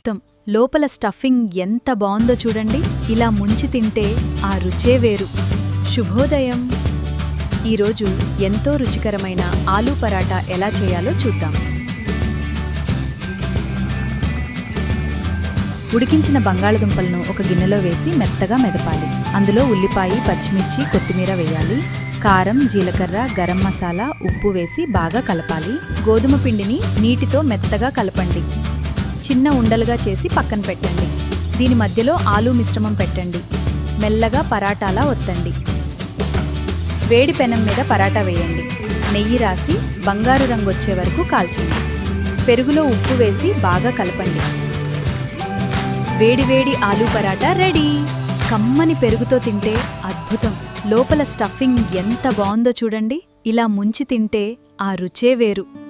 అద్భుతం. లోపల స్టఫింగ్ ఎంత బావుందో చూడండి. ఇలా ముంచి తింటే ఆ రుచే వేరు. శుభోదయం. ఈరోజు ఎంతో రుచికరమైన ఆలూ పరాటా ఎలా చేయాలో చూద్దాం. ఉడికించిన బంగాళదుంపలను ఒక గిన్నెలో వేసి మెత్తగా మెదపాలి. అందులో ఉల్లిపాయ, పచ్చిమిర్చి, కొత్తిమీర వేయాలి. కారం, జీలకర్ర, గరం మసాలా, ఉప్పు వేసి బాగా కలపాలి. గోధుమ పిండిని నీటితో మెత్తగా కలపండి. చిన్న ఉండలుగా చేసి పక్కన పెట్టండి. దీని మధ్యలో ఆలూ మిశ్రమం పెట్టండి. మెల్లగా పరాటాలా ఒత్తండి. వేడి పెనం మీద పరాటా వేయండి. నెయ్యి రాసి బంగారు రంగు వచ్చే వరకు కాల్చండి. పెరుగులో ఉప్పు వేసి బాగా కలపండి. వేడివేడి ఆలూ పరాటా రెడీ. కమ్మని పెరుగుతో తింటే అద్భుతం. లోపల స్టఫింగ్ ఎంత బావుందో చూడండి. ఇలా ముంచి తింటే ఆ రుచే వేరు.